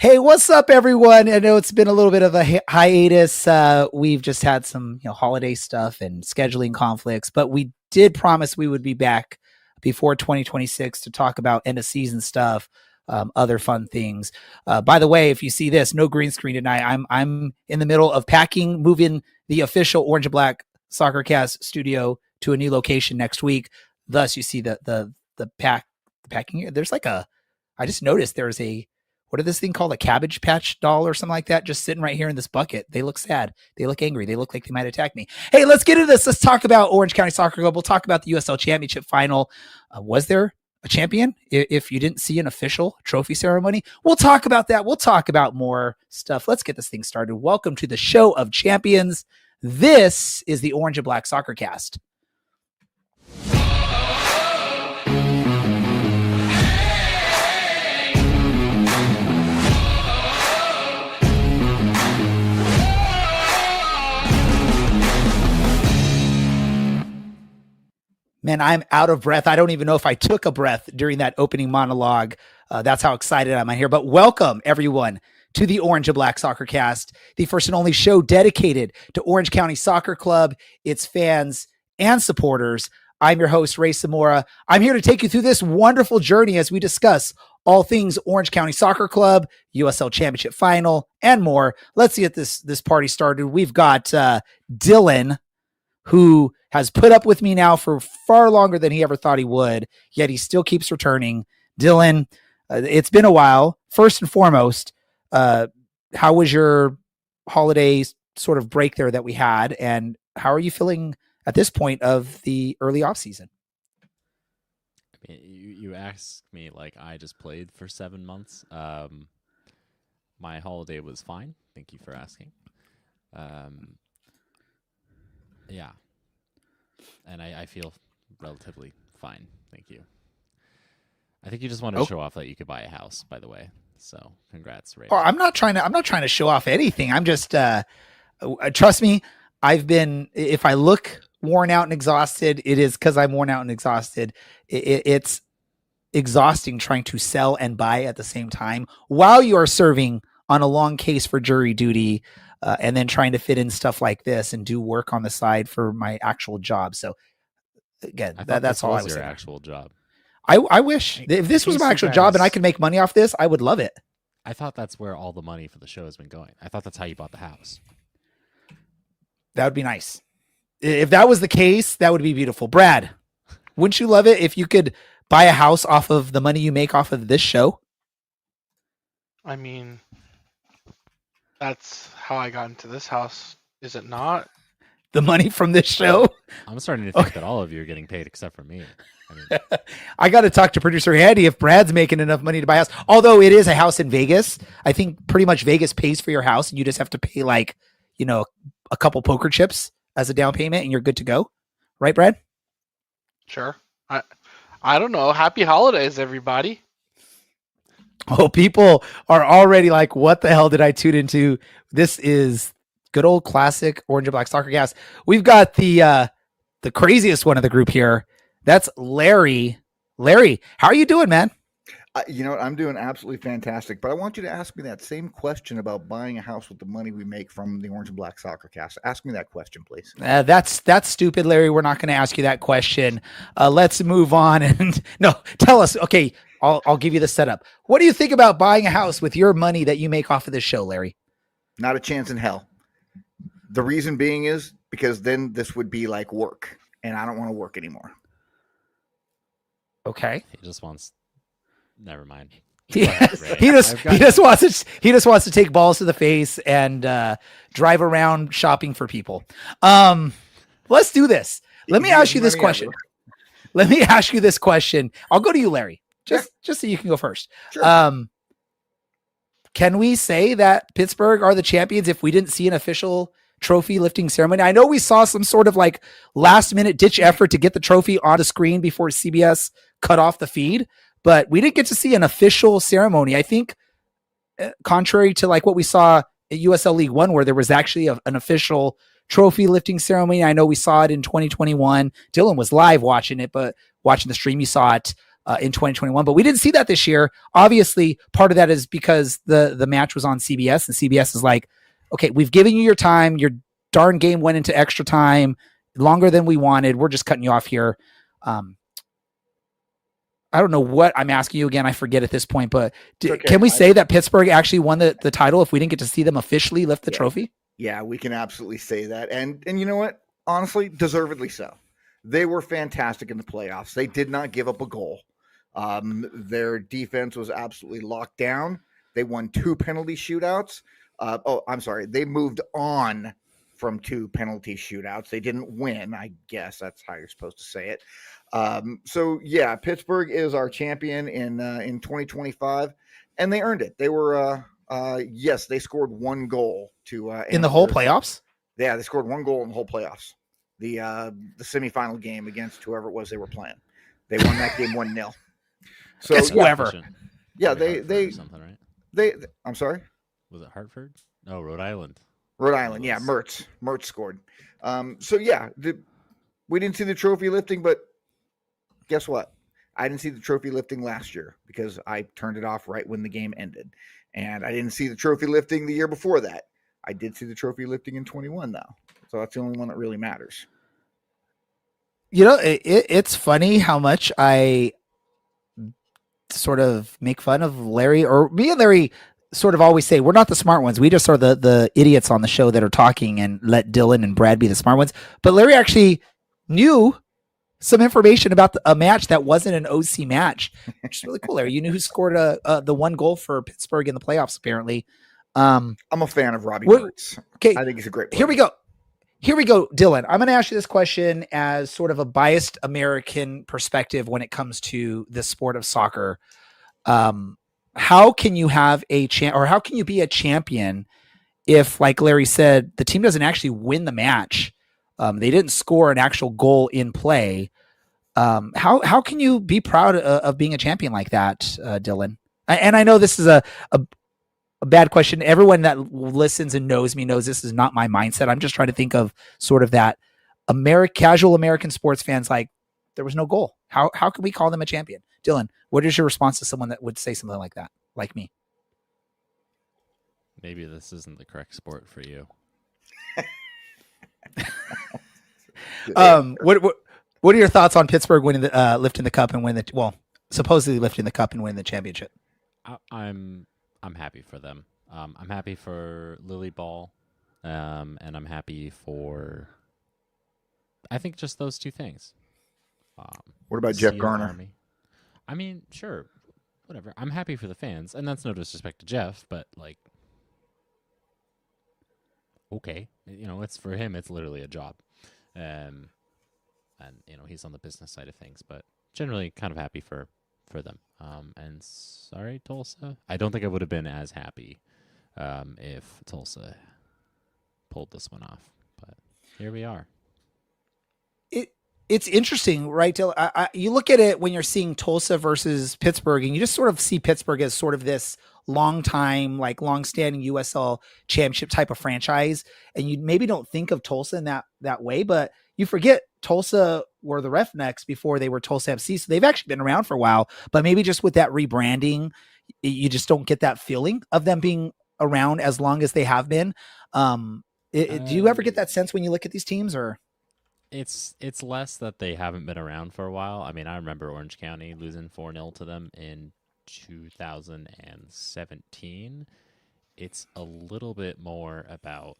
Hey, what's up, everyone? I know it's been a little bit of a hiatus. We've just had some, holiday stuff and scheduling conflicts, but we did promise we would be back before 2026 to talk about end of season stuff, other fun things. By the way, if you see this, no green screen tonight. I'm in the middle of moving the official Orange and Black Soccer Cast studio to a new location next week. Thus, you see the packing. There's I just noticed there's what is this thing called? A Cabbage Patch doll or something like that, just sitting right here in this bucket. They look sad. They look angry. They look like they might attack me. Hey, let's get into this. Let's talk about Orange County Soccer Club. We'll talk about the USL Championship final. Was there a champion? If you didn't see an official trophy ceremony, we'll talk about that. We'll talk about more stuff. Let's get this thing started. Welcome to the Show of Champions. This is the Orange and Black Soccer Cast. Man, I'm out of breath. I don't even know if I took a breath during that opening monologue. That's how excited I'm here. But welcome, everyone, to the Orange and Black Soccer Cast, the first and only show dedicated to Orange County Soccer Club, its fans, and supporters. I'm your host, Ray Zamora. I'm here to take you through this wonderful journey as we discuss all things Orange County Soccer Club, USL Championship Final, and more. Let's get this party started. We've got Dylan, who has put up with me now for far longer than he ever thought he would, yet he still keeps returning. Dylan, it's been a while. First and foremost, how was your holiday sort of break there that we had, and how are you feeling at this point of the early off season? I mean, you asked me like I just played for 7 months. My holiday was fine. Thank you for asking. Yeah. And I feel relatively fine. Thank you. I think you just wanted to show off that you could buy a house, by the way. So congrats, Ray. Oh, I'm not trying to show off anything. I'm just, trust me, if I look worn out and exhausted, it is because I'm worn out and exhausted. It's exhausting trying to sell and buy at the same time while you are serving on a long case for jury duty. And then trying to fit in stuff like this and do work on the side for my actual job. So again, that's all I was saying. Your actual job. I wish if this was my actual job and I could make money off this, I would love it. I thought that's where all the money for the show has been going. I thought that's how you bought the house. That would be nice. If that was the case, that would be beautiful. Brad, wouldn't you love it if you could buy a house off of the money you make off of this show? I mean, that's how I got into this house, is it not? The money from this show? I'm starting to think that all of you are getting paid except for me. I mean, I got to talk to producer Handy if Brad's making enough money to buy a house. Although it is a house in Vegas, I think pretty much Vegas pays for your house, and you just have to pay a couple poker chips as a down payment, and you're good to go. Right, Brad? Sure. I don't know. Happy holidays, everybody. Oh, people are already like, what the hell did I tune into? This is good old classic Orange and Black Soccer Cast. We've got the craziest one of the group here. That's Larry. Larry, how are you doing, man? You know what? I'm doing absolutely fantastic. But I want you to ask me that same question about buying a house with the money we make from the Orange and Black Soccer Cast. Ask me that question, please. That's stupid, Larry. We're not going to ask you that question. Let's move on. And no, tell us. Okay, I'll give you the setup. What do you think about buying a house with your money that you make off of this show, Larry? Not a chance in hell. The reason being is because then this would be like work, and I don't want to work anymore. Okay. He just wants. Never mind. He just wants to take balls to the face and drive around shopping for people. Let's do this. Let me ask you this question. I'll go to you, Larry. Just so you can go first. Sure. Can we say that Pittsburgh are the champions if we didn't see an official trophy lifting ceremony? I know we saw some sort of like last minute ditch effort to get the trophy on the screen before CBS cut off the feed, but we didn't get to see an official ceremony. I think contrary to like what we saw at USL League One, where there was actually an official trophy lifting ceremony. I know we saw it in 2021. Dylan was live watching it, but watching the stream, you saw it. in 2021. But we didn't see that this year. Obviously, part of that is because the match was on CBS, and CBS is like, okay, we've given you your time. Your darn game went into extra time, longer than we wanted. We're just cutting you off here. I don't know what I'm asking you again. I forget at this point, but can we say that Pittsburgh actually won the title if we didn't get to see them officially lift the trophy? Yeah, we can absolutely say that. And you know what? Honestly, deservedly so. They were fantastic in the playoffs. They did not give up a goal. Their defense was absolutely locked down. They won 2 penalty shootouts. They moved on from 2 penalty shootouts. They didn't win, I guess. That's how you're supposed to say it. So yeah, Pittsburgh is our champion in 2025, and they earned it. They were yes, they scored 1 goal to in the whole playoffs. Yeah, they scored 1 goal in the whole playoffs. The semifinal game against whoever it was they were playing. They won that game 1-0. So it's whoever. Yeah, they something, right? They I'm sorry. Was it Hartford? No, Rhode Island. Rhode Island, yeah, Mertz scored. So yeah, we didn't see the trophy lifting, but guess what? I didn't see the trophy lifting last year because I turned it off right when the game ended. And I didn't see the trophy lifting the year before that. I did see the trophy lifting in 21, though. So that's the only one that really matters. You know, it's funny how much I sort of make fun of Larry, or me and Larry sort of always say we're not the smart ones. We just are the idiots on the show that are talking and let Dylan and Brad be the smart ones. But Larry actually knew some information about a match that wasn't an OC match, which is really cool. Larry, you knew who scored the 1 goal for Pittsburgh in the playoffs, apparently. I'm a fan of Robbie Mertz. Okay, I think he's a great player. Here we go, Dylan. I'm going to ask you this question as sort of a biased American perspective when it comes to the sport of soccer. How can you have how can you be a champion if, like Larry said, the team doesn't actually win the match? They didn't score an actual goal in play. How can you be proud of being a champion like that, Dylan? And I know this is a bad question. Everyone that listens and knows me knows this is not my mindset. I'm just trying to think of sort of that casual American sports fans like, there was no goal. How can we call them a champion? Dylan, what is your response to someone that would say something like that, like me? Maybe this isn't the correct sport for you. What are your thoughts on Pittsburgh winning lifting the cup and supposedly lifting the cup and winning the championship? I'm happy for them. I'm happy for Lily Ball, and I'm happy for, I think, just those 2 things. What about Jeff Garner? Army. I mean, sure, whatever. I'm happy for the fans, and that's no disrespect to Jeff, but like, okay, it's for him. It's literally a job, and he's on the business side of things. But generally, kind of happy for them. And sorry, Tulsa. I don't think I would have been as happy if Tulsa pulled this one off. But here we are. It's interesting, right, Dylan? You look at it when you're seeing Tulsa versus Pittsburgh, and you just sort of see Pittsburgh as sort of this long-standing USL Championship type of franchise, and you maybe don't think of Tulsa in that way, but you forget Tulsa were the Roughnecks before they were Tulsa FC, so they've actually been around for a while, but maybe just with that rebranding, you just don't get that feeling of them being around as long as they have been. Do you ever get that sense when you look at these teams, or? It's less that they haven't been around for a while. I mean, I remember Orange County losing 4-0 to them in 2017. It's a little bit more about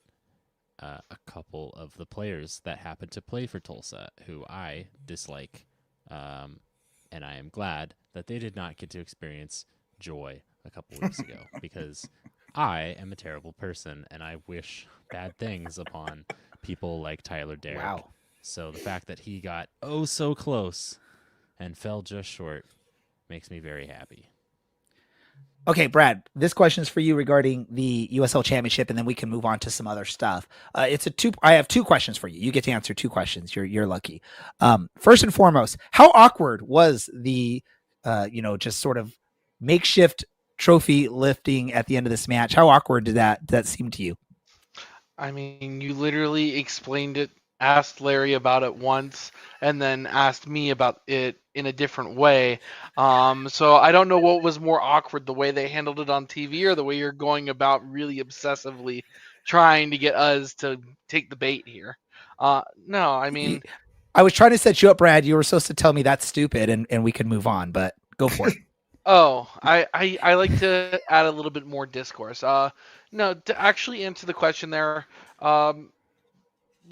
a couple of the players that happen to play for Tulsa who I dislike, and I am glad that they did not get to experience joy a couple weeks ago because I am a terrible person and I wish bad things upon people like Tyler Derrick. Wow. So the fact that he got so close and fell just short makes me very happy. Okay, Brad, this question is for you regarding the USL Championship, and then we can move on to some other stuff. I have 2 questions for you. You get to answer 2 questions. You're lucky. First and foremost, how awkward was the just sort of makeshift trophy lifting at the end of this match? How awkward did that seem to you? I mean, you literally explained it, asked Larry about it once, and then asked me about it in a different way. So I don't know what was more awkward, the way they handled it on TV or the way you're going about really obsessively trying to get us to take the bait here. No, I mean, I was trying to set you up, Brad. You were supposed to tell me that's stupid and we can move on, but go for it. oh, I like to add a little bit more discourse. No, to actually answer the question there, um,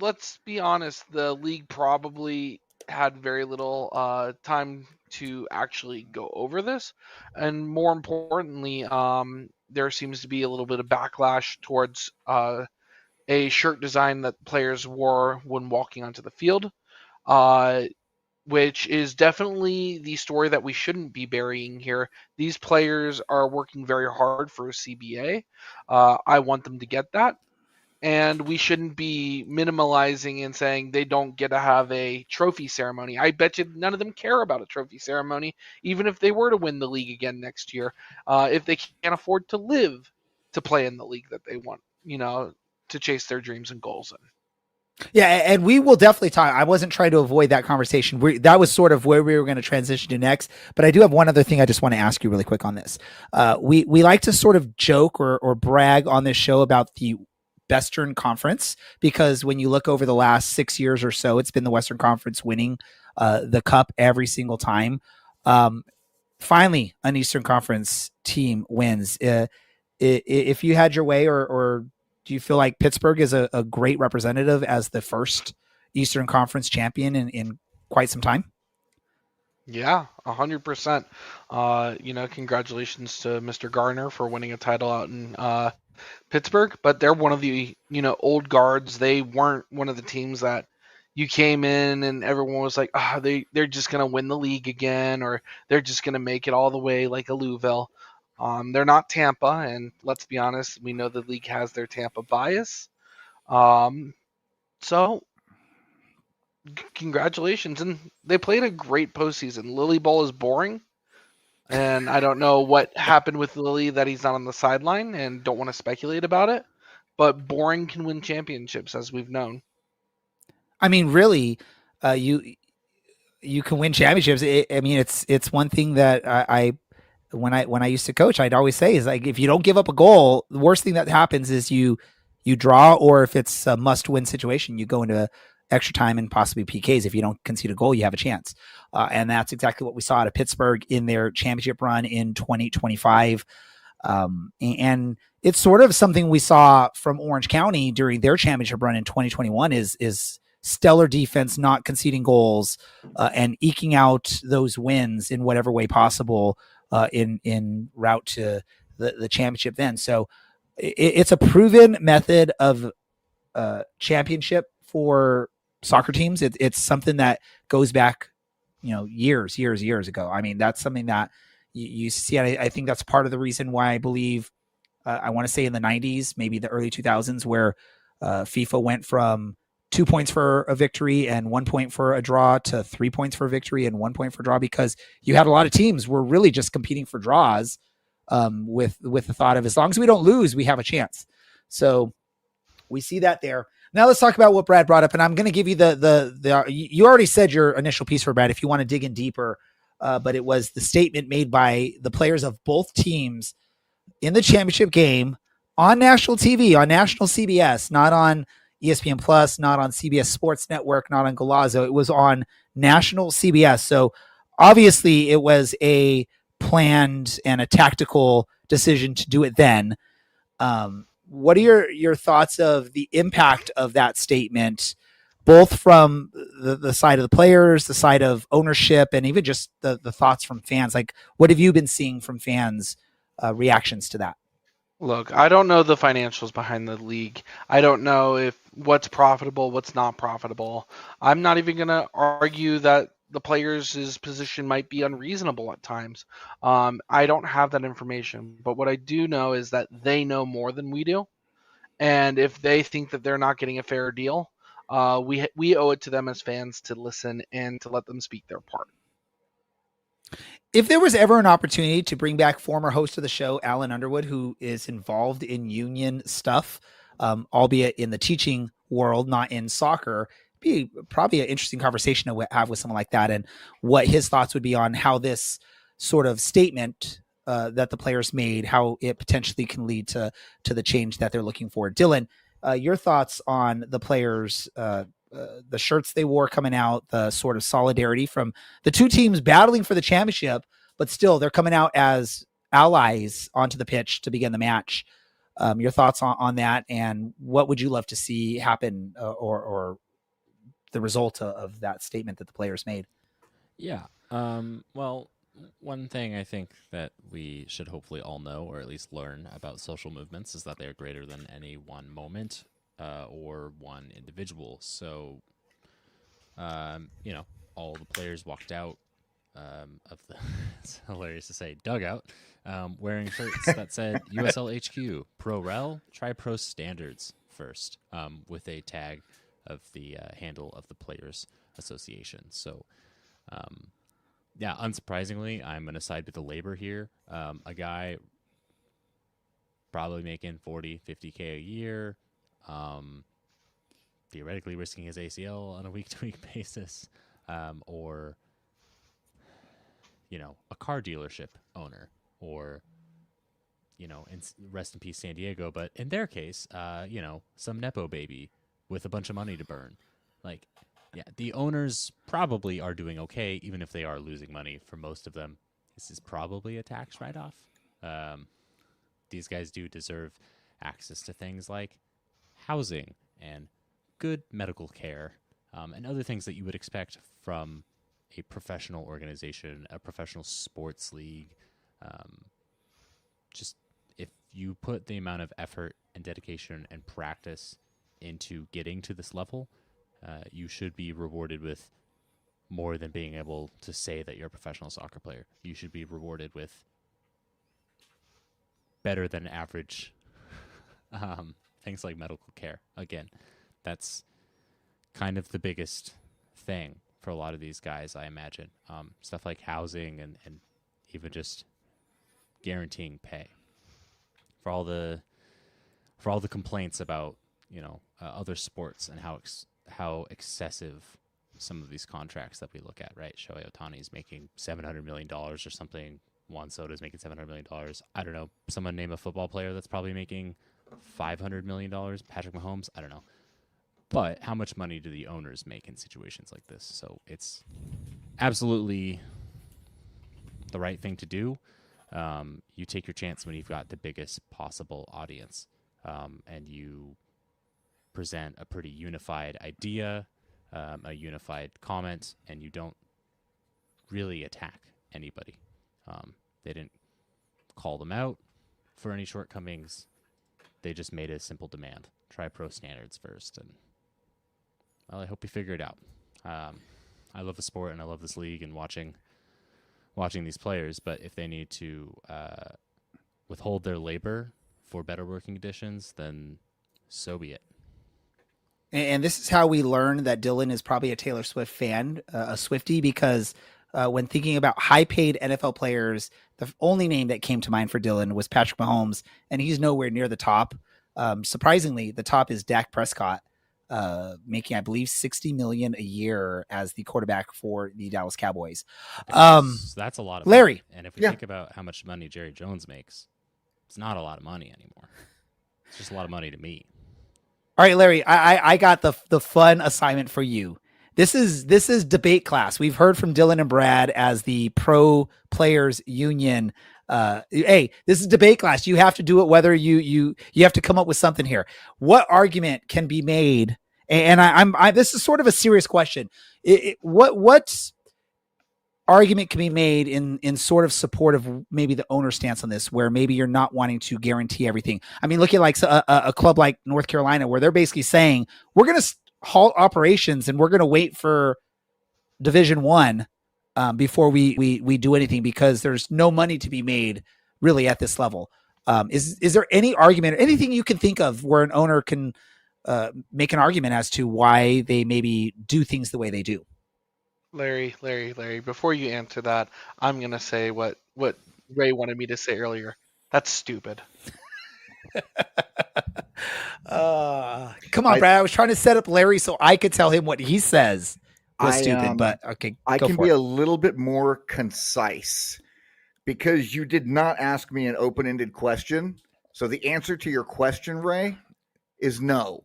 let's be honest, the league probably had very little time to actually go over this, and more importantly, there seems to be a little bit of backlash towards a shirt design that players wore when walking onto the field, uh, which is definitely the story that we shouldn't be burying here. These players are working very hard for a CBA. I want them to get that, and we shouldn't be minimalizing and saying they don't get to have a trophy ceremony. I bet you none of them care about a trophy ceremony, even if they were to win the league again next year, if they can't afford to live to play in the league that they want, to chase their dreams and goals in. Yeah, and we will definitely talk. I wasn't trying to avoid that conversation. That was sort of where we were going to transition to next. But I do have one other thing I just want to ask you really quick on this. We like to sort of joke or brag on this show about the Western Conference, because when you look over the last 6 years or so, it's been the Western Conference winning the cup every single time. Finally, an Eastern Conference team wins. If you had your way, or do you feel like Pittsburgh is a great representative as the first Eastern Conference champion in quite some time? Yeah, 100%. Congratulations to Mr. Garner for winning a title out in Pittsburgh, but they're one of the old guards. They weren't one of the teams that you came in and everyone was like, they're just gonna win the league again, or they're just gonna make it all the way like a Louisville. They're not Tampa, and let's be honest, we know the league has their Tampa bias. So congratulations, and they played a great postseason. Lily Bowl is boring. And I don't know what happened with Lily that he's not on the sideline, and don't want to speculate about it. But boring can win championships, as we've known. I mean, really, you can win championships. I mean, it's one thing that I when I used to coach, I'd always say is like, if you don't give up a goal, the worst thing that happens is you draw, or if it's a must win situation, you go into extra time and possibly PKs. If you don't concede a goal, you have a chance. And that's exactly what we saw out of Pittsburgh in their championship run in 2025. And it's sort of something we saw from Orange County during their championship run in 2021 is stellar defense, not conceding goals, and eking out those wins in whatever way possible in route to the championship then. So it's a proven method of championship for soccer teams. It's something that goes back, years ago. I mean, that's something that you see. I think that's part of the reason why I believe, I want to say in the 90s, maybe the early 2000s, where FIFA went from 2 points for a victory and 1 point for a draw to 3 points for a victory and 1 point for a draw, because you had a lot of teams were really just competing for draws, with the thought of, as long as we don't lose, we have a chance. So we see that there. Now let's talk about what Brad brought up, and I'm going to give you the you already said your initial piece for Brad, if you want to dig in deeper, but it was the statement made by the players of both teams in the championship game on national TV, on national CBS, not on ESPN Plus, not on CBS Sports Network, not on Golazo. It was on national CBS. So obviously it was a planned and a tactical decision to do it then. What are your thoughts of the impact of that statement, both from the side of the players, the side of ownership, and even just the thoughts from fans? Like, what have you been seeing from fans' reactions to that? Look, I don't know the financials behind the league. I don't know if what's profitable, what's not profitable. I'm not even going to argue that the players' position might be unreasonable at times. I don't have that information, but what I do know is that they know more than we do. And if they think that they're not getting a fair deal, we owe it to them as fans to listen and to let them speak their part. If there was ever an opportunity to bring back former host of the show, Alan Underwood, who is involved in union stuff, albeit in the teaching world, not in soccer, be probably an interesting conversation to have with someone like that, and what his thoughts would be on how this sort of statement that the players made, how it potentially can lead to the change that they're looking for. Dylan, your thoughts on the players, the shirts they wore coming out, the sort of solidarity from the two teams battling for the championship, but still they're coming out as allies onto the pitch to begin the match. Your thoughts on that, and what would you love to see happen, or the result of that statement that the players made? Yeah. Well, one thing I think that we should hopefully all know, or at least learn about social movements, is that they are greater than any one moment or one individual. So, all the players walked out of the, it's hilarious to say, dugout, wearing shirts that said USL HQ, Pro Rel, try Pro Standards first, with a tag of the handle of the Players Association. So, yeah, unsurprisingly, I'm going to side with the labor here. A guy probably making 40, 50K a year, theoretically risking his ACL on a week-to-week basis, or, a car dealership owner, or, rest in peace San Diego, but in their case, some Nepo baby with a bunch of money to burn. Like, yeah, the owners probably are doing okay, even if they are losing money for most of them. This is probably a tax write-off. These guys do deserve access to things like housing and good medical care, and other things that you would expect from a professional organization, a professional sports league. Just if you put the amount of effort and dedication and practice into getting to this level, you should be rewarded with more than being able to say that you're a professional soccer player. You should be rewarded with better than average things like medical care. Again, that's kind of the biggest thing for a lot of these guys, I imagine. Stuff like housing and even just guaranteeing pay. For all the complaints about other sports and how excessive some of these contracts that we look at, right? Shohei Ohtani is making $700 million or something. Juan Soto is making $700 million. I don't know. Someone name a football player that's probably making $500 million. Patrick Mahomes? I don't know. But how much money do the owners make in situations like this? So it's absolutely the right thing to do. You take your chance when you've got the biggest possible audience, and you present a pretty unified idea, a unified comment, and you don't really attack anybody. They didn't call them out for any shortcomings. They just made a simple demand. Try pro standards first. And, well, I hope you figure it out. I love the sport and I love this league and watching these players, but if they need to withhold their labor for better working conditions, then so be it. And this is how we learn that Dylan is probably a Taylor Swift fan, a Swiftie, because when thinking about high-paid NFL players, the only name that came to mind for Dylan was Patrick Mahomes, and he's nowhere near the top. Surprisingly, the top is Dak Prescott, making, I believe, $60 million a year as the quarterback for the Dallas Cowboys. That's a lot of Larry. money. And if we think about how much money Jerry Jones makes, it's not a lot of money anymore. It's just a lot of money to me. All right, Larry, I got the fun assignment for you. This is debate class. We've heard from Dylan and Brad as the pro players union. Hey, this is debate class. You have to do it whether you have to come up with something here. What argument can be made? And I this is sort of a serious question. What argument can be made in sort of support of maybe the owner stance on this, where maybe you're not wanting to guarantee everything? I mean, look at like a club like North Carolina, where they're basically saying, we're going to halt operations and we're going to wait for Division I before we do anything, because there's no money to be made really at this level. Is there any argument or anything you can think of where an owner can make an argument as to why they maybe do things the way they do? Larry, before you answer that, I'm going to say what Ray wanted me to say earlier. That's stupid. Come on, Brad. I was trying to set up Larry so I could tell him what he says was stupid, but okay, I go can for be it. a little bit more concise because you did not ask me an open-ended question. So the answer to your question, Ray, is no.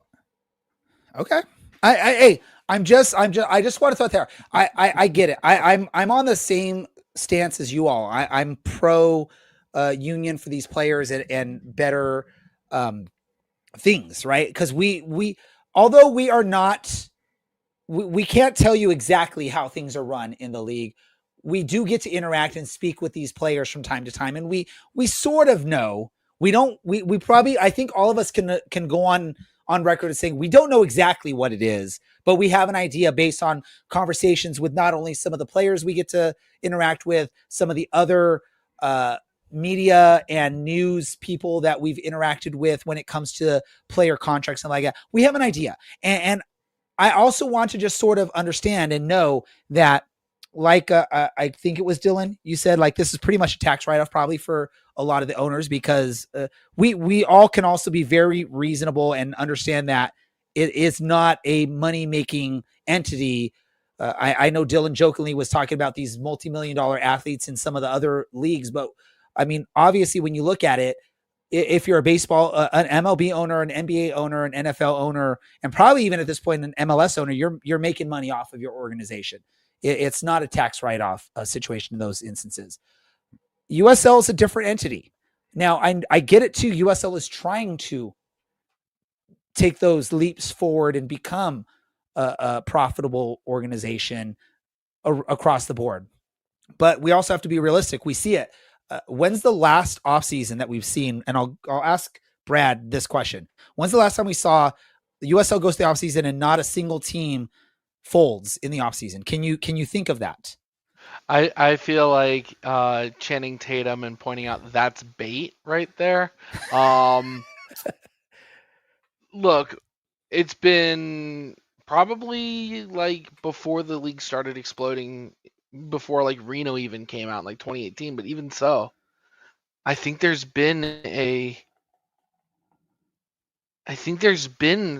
Okay. I just want to throw it there. I get it. I'm on the same stance as you all. I'm pro union for these players and better things, right? Because although we are not, we can't tell you exactly how things are run in the league. We do get to interact and speak with these players from time to time, and we sort of know. We don't. We probably. I think all of us can go on record as saying we don't know exactly what it is, but we have an idea based on conversations with not only some of the players we get to interact with, some of the other media and news people that we've interacted with when it comes to player contracts and like that. We have an idea, and I also want to just sort of understand and know that, like, I think it was Dylan, you said, like, this is pretty much a tax write-off probably for a lot of the owners, because we all can also be very reasonable and understand that it is not a money-making entity. I know Dylan jokingly was talking about these multi-million-dollar athletes in some of the other leagues, but I mean, obviously, when you look at it, if you're a baseball, an MLB owner, an NBA owner, an NFL owner, and probably even at this point an MLS owner, you're making money off of your organization. It's not a tax write-off situation in those instances. USL is a different entity. Now, I get it too. USL is trying to take those leaps forward and become a profitable organization across the board. But we also have to be realistic. We see it. When's the last offseason that we've seen? And I'll ask Brad this question. When's the last time we saw the USL goes to the offseason and not a single team folds in the offseason? Can you think of that? I feel like Channing Tatum and pointing out that's bait right there. Look, it's been probably like before the league started exploding, before like Reno even came out in like 2018, but even so, I think there's been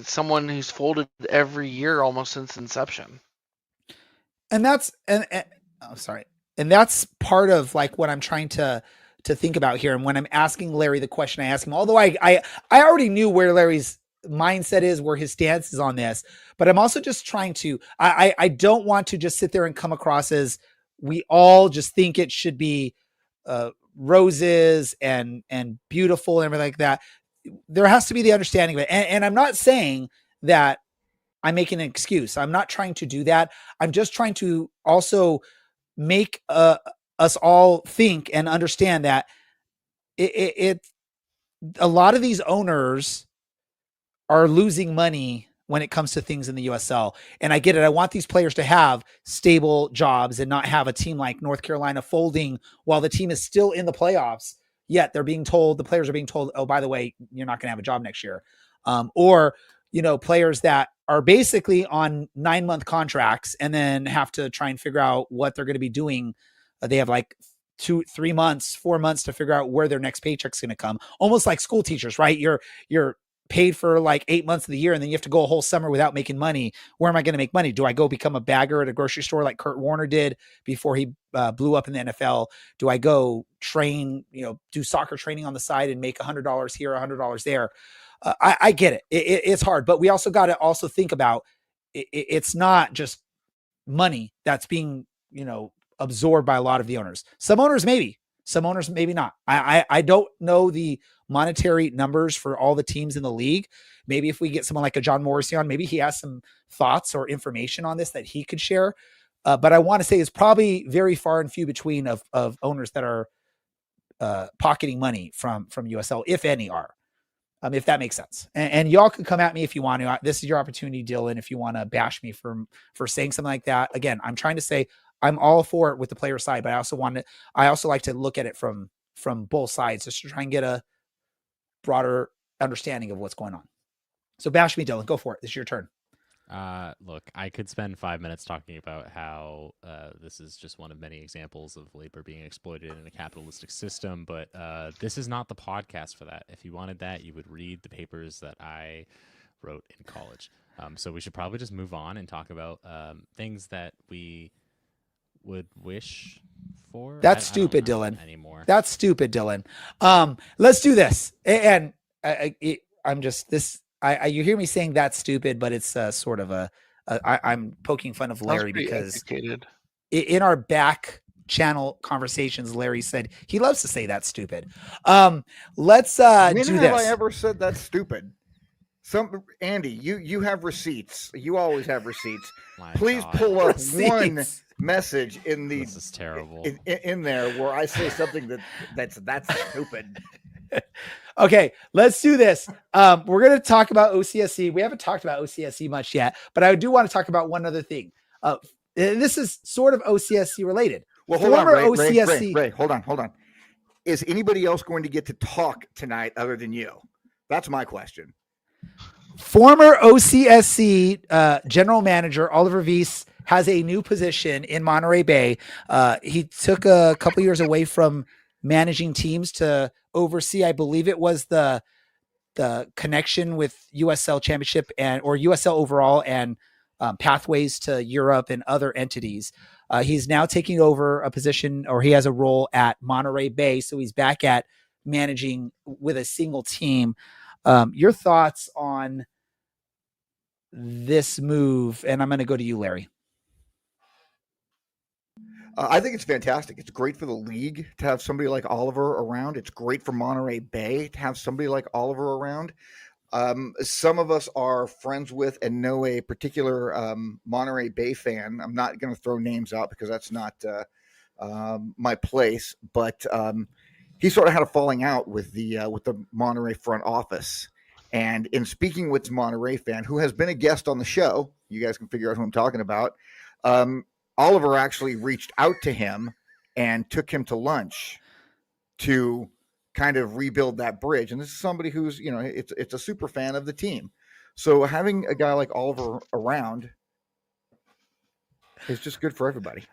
someone who's folded every year almost since inception. And that's sorry. And that's part of like what I'm trying to think about here. And when I'm asking Larry the question I ask him, although I already knew where Larry's mindset is, where his stance is on this, but I'm also just trying to, I don't want to just sit there and come across as we all just think it should be roses and beautiful and everything like that. There has to be the understanding of it. And I'm not saying that I'm making an excuse. I'm not trying to do that. I'm just trying to also make us all think and understand that it a lot of these owners are losing money when it comes to things in the USL. And I get it. I want these players to have stable jobs and not have a team like North Carolina folding while the team is still in the playoffs. Yet the players are being told, oh, by the way, you're not going to have a job next year. Or, players that are basically on 9-month contracts and then have to try and figure out what they're going to be doing. They have like 2, 3 months, 4 months to figure out where their next paycheck's going to come. Almost like school teachers, right? You're paid for like 8 months of the year and then you have to go a whole summer without making money. Where am I going to make money? Do I go become a bagger at a grocery store like Kurt Warner did before he blew up in the NFL? Do I go train, do soccer training on the side and make $100 here, $100 there? I get it. It's hard, but we also got to also think about it's not just money that's being, absorbed by a lot of the owners. Some owners, maybe. Some owners, maybe not. I don't know the monetary numbers for all the teams in the league. Maybe if we get someone like a John Morrissey on, maybe he has some thoughts or information on this that he could share. But I want to say it's probably very far and few between of owners that are pocketing money from USL, if any are. If that makes sense. And y'all can come at me if you want to. This is your opportunity, Dylan, if you want to bash me for saying something like that. Again, I'm trying to say I'm all for it with the player side, but I also like to look at it from both sides just to try and get a broader understanding of what's going on. So bash me, Dylan. Go for it. This is your turn. Look, I could spend 5 minutes talking about how this is just one of many examples of labor being exploited in a capitalistic system, but this is not the podcast for that. If you wanted that, you would read the papers that I wrote in college. So we should probably just move on and talk about things that we would wish for. That's I don't stupid, know Dylan. anymore. That's stupid, Dylan. Let's do this. And I'm just this. You hear me saying that's stupid, but it's sort of I'm poking fun of Larry because educated. In our back channel conversations, Larry said he loves to say that's stupid. Let's When do have this. I ever said that's stupid? Andy, you have receipts. You always have receipts. My Please God. pull up one Receipts. message in the This is terrible. in there where I say something that's stupid. Okay, let's do this. We're going to talk about OCSC. We haven't talked about OCSC much yet, but I do want to talk about one other thing. This is sort of OCSC related. Well, hold on, Ray, OCSC. Ray, hold on. Is anybody else going to get to talk tonight other than you? That's my question. Former OCSC general manager Oliver Weiss has a new position in Monterey Bay. He took a couple years away from managing teams to oversee, I believe it was the connection with USL Championship or USL overall and pathways to Europe and other entities. He's now taking over a position, or he has a role at Monterey Bay. So he's back at managing with a single team. Your thoughts on this move? And I'm going to go to you, Larry. I think it's fantastic. It's great for the league to have somebody like Oliver around. It's great for Monterey Bay to have somebody like Oliver around. Some of us are friends with and know a particular Monterey Bay fan. I'm not going to throw names out because that's not my place, but he sort of had a falling out with the Monterey front office. And in speaking with the Monterey fan, who has been a guest on the show, you guys can figure out who I'm talking about. Oliver actually reached out to him and took him to lunch to kind of rebuild that bridge. And this is somebody who's, it's a super fan of the team. So having a guy like Oliver around is just good for everybody.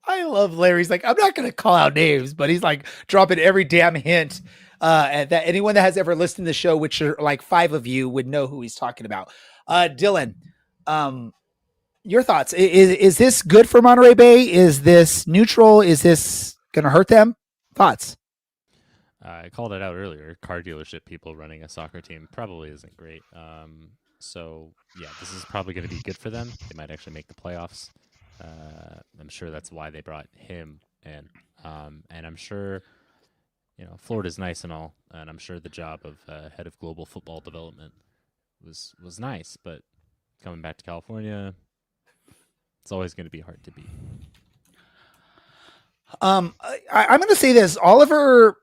I love Larry's like, I'm not going to call out names, but he's like dropping every damn hint. And that anyone that has ever listened to the show, which are like 5 of you, would know who he's talking about. Dylan, your thoughts? Is this good for Monterey Bay? Is this neutral? Is this going to hurt them? Thoughts? I called it out earlier. Car dealership people running a soccer team probably isn't great. So yeah, this is probably going to be good for them. They might actually make the playoffs. I'm sure that's why they brought him in. And I'm sure, Florida's nice and all, and I'm sure the job of head of global football development was nice, but coming back to California, it's always going to be hard to beat. I'm going to say this. Oliver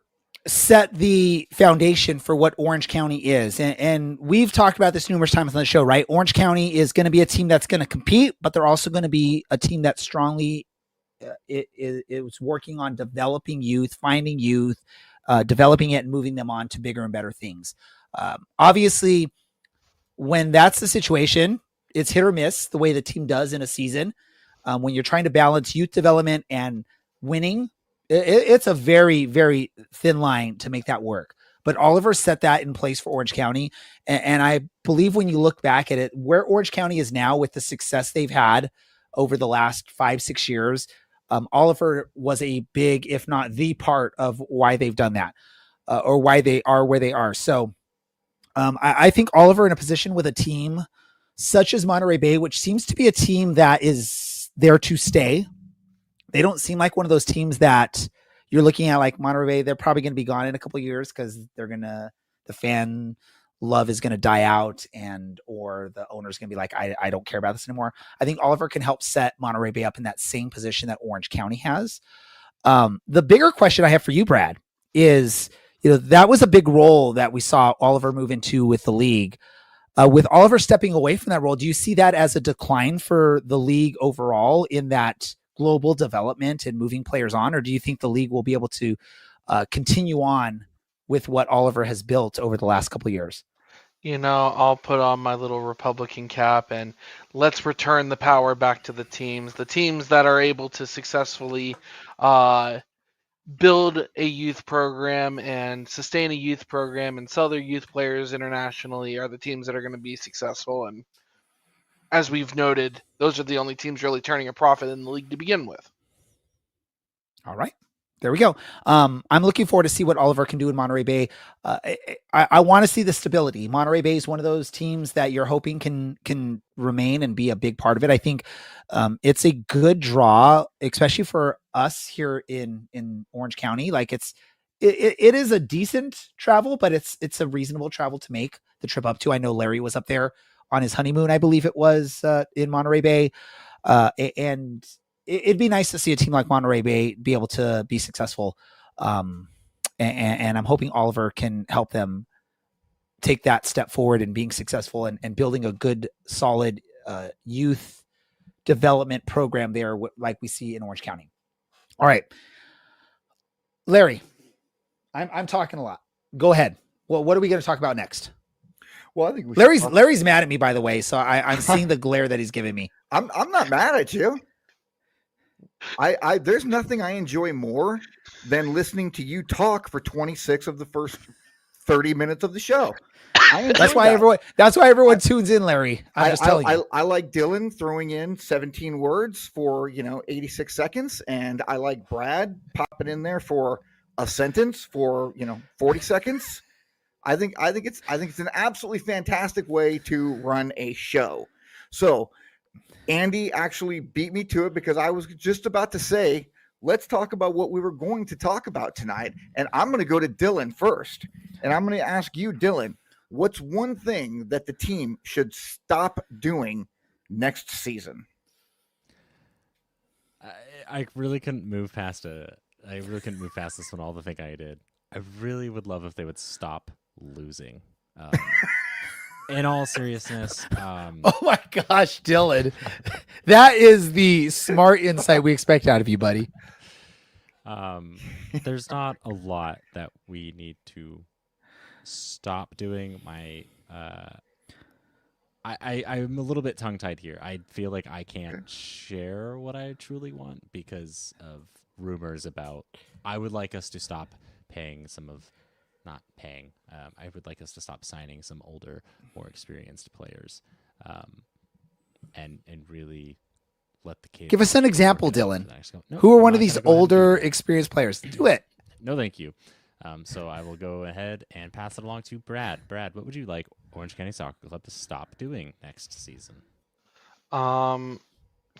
set the foundation for what Orange County is. And we've talked about this numerous times on the show, right? Orange County is going to be a team that's going to compete, but they're also going to be a team that strongly it was working on developing youth, finding youth, developing it and moving them on to bigger and better things. Obviously, when that's the situation, it's hit or miss the way the team does in a season. When you're trying to balance youth development and winning, it's a very, very thin line to make that work. But Oliver set that in place for Orange County. And I believe when you look back at it, where Orange County is now with the success they've had over the last 5-6 years, Oliver was a big, if not the part of why they've done that or why they are where they are. So I think Oliver in a position with a team such as Monterey Bay, which seems to be a team that is there to stay. They don't seem like one of those teams that you're looking at like Monterey Bay. They're probably going to be gone in a couple of years because the fan love is going to die out or the owner's going to be like, I don't care about this anymore. I think Oliver can help set Monterey Bay up in that same position that Orange County has. The bigger question I have for you, Brad, is, that was a big role that we saw Oliver move into with the league. With Oliver stepping away from that role, do you see that as a decline for the league overall in that global development and moving players on? Or do you think the league will be able to continue on with what Oliver has built over the last couple of years? I'll put on my little Republican cap and let's return the power back to the teams. The teams that are able to successfully build a youth program and sustain a youth program and sell their youth players internationally are the teams that are going to be successful. And as we've noted, those are the only teams really turning a profit in the league to begin with. All right. There we go. I'm looking forward to see what Oliver can do in Monterey Bay. I want to see the stability. Monterey Bay is one of those teams that you're hoping can remain and be a big part of it. I think it's a good draw, especially for us here in Orange County. Like it is a decent travel, but it's a reasonable travel to make the trip up to. I know Larry was up there on his honeymoon, I believe it was in Monterey Bay, and it'd be nice to see a team like Monterey Bay be able to be successful. And I'm hoping Oliver can help them take that step forward in being successful and building a good, solid youth development program there, like we see in Orange County. All right, Larry, I'm talking a lot. Go ahead. Well, what are we going to talk about next? Well, I think Larry's mad at me, by the way. So I'm seeing the glare that he's giving me. I'm not mad at you. There's nothing I enjoy more than listening to you talk for 26 of the first 30 minutes of the show. That's why everyone tunes in, Larry. I'm just telling you. I like Dylan throwing in 17 words for 86 seconds, and I like Brad popping in there for a sentence for 40 seconds. I think it's an absolutely fantastic way to run a show. So Andy actually beat me to it because I was just about to say, let's talk about what we were going to talk about tonight. And I'm going to go to Dylan first. And I'm going to ask you, Dylan, what's one thing that the team should stop doing next season? I really couldn't move past this one, all the thing I did. I really would love if they would stop losing. In all seriousness, oh my gosh, Dylan, that is the smart insight we expect out of you, buddy. There's not a lot that we need to stop doing. I'm a little bit tongue-tied here. I feel like I can't share what I truly want because of rumors about. I would like us to stop paying not paying. I would like us to stop signing some older, more experienced players, and really let the kids. Give us an example, Dylan. No, who are one of these older, experienced players? Do it. No, thank you. So I will go ahead and pass it along to Brad. Brad, what would you like Orange County Soccer Club to stop doing next season?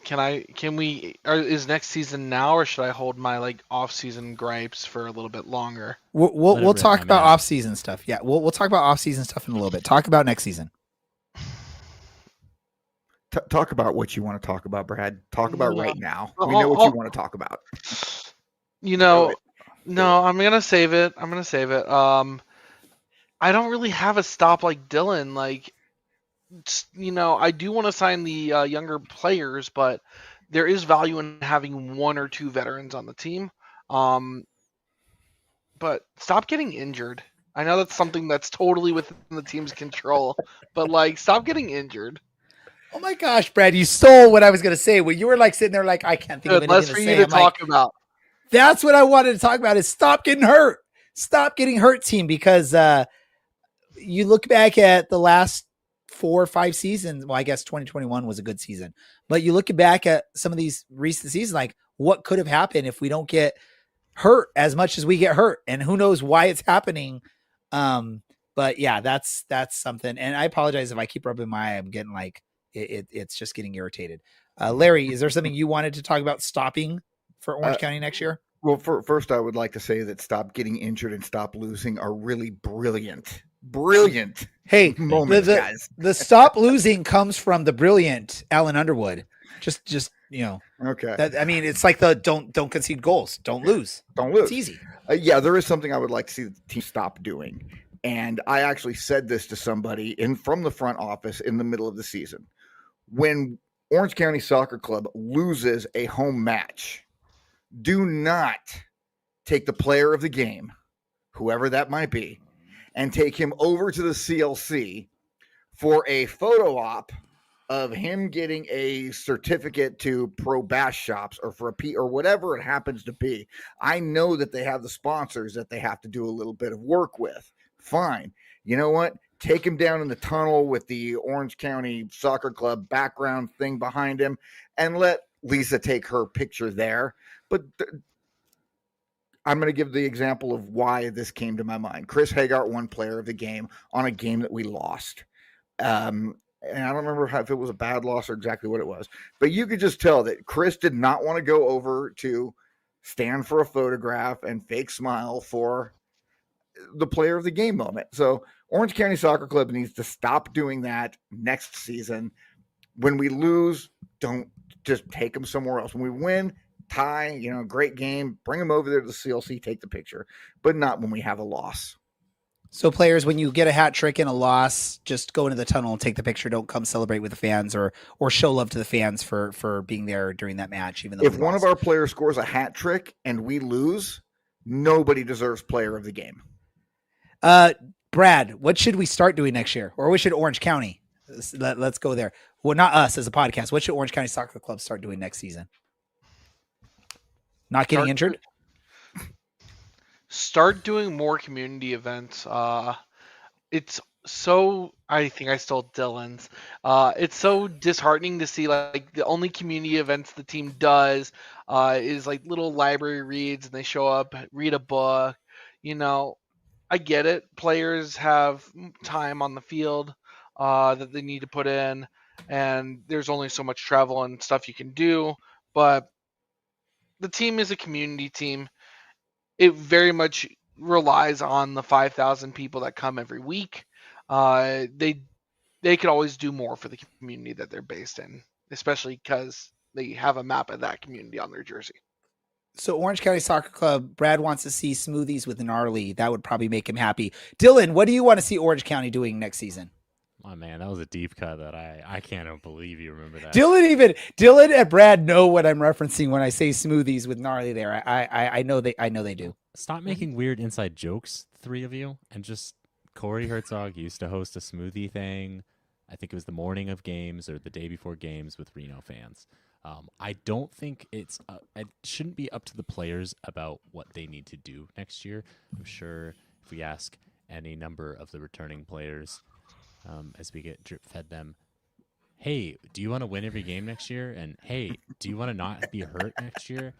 Is next season now, or should I hold my off-season gripes for a little bit longer? We'll talk about off-season stuff. Yeah, we'll talk about off-season stuff in a little bit. Talk about next season. Talk about what you want to talk about, Brad. Talk about right now. We know what you want to talk about. No, I'm gonna save it. I don't really have a stop like Dylan. I do want to sign the younger players, but there is value in having one or two veterans on the team. But stop getting injured. I know that's something that's totally within the team's control, but stop getting injured. Oh my gosh, Brad, you stole what I was going to say. When you were sitting there I can't think of anything less for you to talk about. That's what I wanted to talk about is stop getting hurt. Stop getting hurt, team, because you look back at the last 4 or 5 seasons. Well, I guess 2021 was a good season, but you look back at some of these recent seasons, what could have happened if we don't get hurt as much as we get hurt, and who knows why it's happening. But yeah, that's something. And I apologize if I keep rubbing my eye. I'm getting it's just getting irritated. Larry, is there something you wanted to talk about stopping for Orange County next year? Well, first, I would like to say that stop getting injured and stop losing are really brilliant. Hey, moments, guys. The stop losing comes from the brilliant Alan Underwood. Just Okay. It's like the don't concede goals. Don't lose. It's easy. Yeah, there is something I would like to see the team stop doing. And I actually said this to somebody from the front office in the middle of the season. When Orange County Soccer Club loses a home match, do not take the player of the game, whoever that might be, and take him over to the CLC for a photo op of him getting a certificate to Pro Bass Shops or for a P or whatever it happens to be. I know that they have the sponsors that they have to do a little bit of work with. Fine. You know what? Take him down in the tunnel with the Orange County Soccer Club background thing behind him and let Lisa take her picture there. But I'm going to give the example of why this came to my mind. Chris Hagart won player of the game on a game that we lost. And I don't remember if it was a bad loss or exactly what it was, but you could just tell that Chris did not want to go over to stand for a photograph and fake smile for the player of the game moment. So Orange County Soccer Club needs to stop doing that next season. When we lose, don't just take them somewhere else. When we win, tie, great game, bring them over there to the CLC, take the picture, but not when we have a loss. So players, when you get a hat trick and a loss, just go into the tunnel and take the picture. Don't come celebrate with the fans or show love to the fans for being there during that match. Even though if one of our players scores a hat trick and we lose, nobody deserves player of the game. Brad, what should we start doing next year? Or what should Orange County? Let's go there. Well, not us as a podcast. What should Orange County Soccer Club start doing next season? Not getting injured? Start doing more community events. It's so, I think I stole Dylan's. It's so disheartening to see like the only community events the team does is like little library reads, and they show up, read a book. I get it. Players have time on the field that they need to put in, and there's only so much travel and stuff you can do. But the team is a community team. It very much relies on the 5,000 people that come every week. They could always do more for the community that they're based in, especially because they have a map of that community on their jersey. So Orange County Soccer Club, Brad wants to see smoothies with Gnarly. That would probably make him happy. Dylan, what do you want to see Orange County doing next season? Oh man, that was a deep cut that I can't believe you remember that. Dylan and Brad know what I'm referencing when I say smoothies with Gnarly there. I know they do. Stop making weird inside jokes, three of you, and just Corey Herzog used to host a smoothie thing. I think it was the morning of games or the day before games with Reno fans. I don't think it shouldn't be up to the players about what they need to do next year. I'm sure if we ask any number of the returning players, as we get drip fed them, hey, do you want to win every game next year? And hey, do you want to not be hurt next year?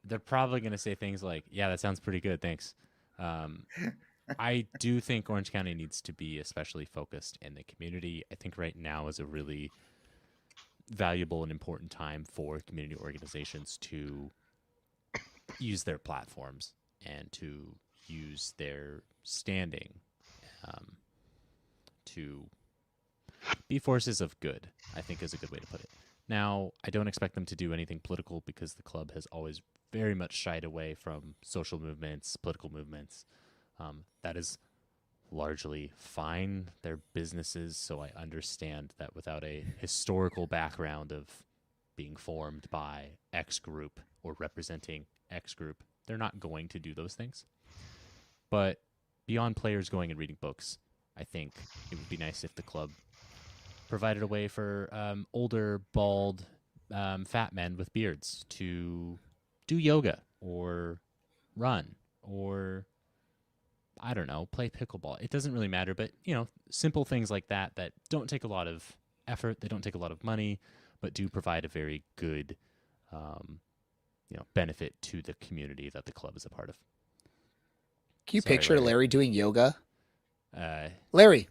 They're probably going to say things like, yeah, that sounds pretty good. Thanks. I do think Orange County needs to be especially focused in the community. I think right now is a really valuable and important time for community organizations to use their platforms and to use their standing to be forces of good, I think is a good way to put it. Now, I don't expect them to do anything political because the club has always very much shied away from social movements, political movements. That is largely fine. They're businesses, so I understand that without a historical background of being formed by X group or representing X group, they're not going to do those things. But beyond players going and reading books, I think it would be nice if the club provided a way for older, bald, fat men with beards to do yoga or run or, I don't know, play pickleball. It doesn't really matter, but, simple things like that don't take a lot of effort, they don't take a lot of money, but do provide a very good, benefit to the community that the club is a part of. Can you picture Larry doing yoga? Uh, Larry,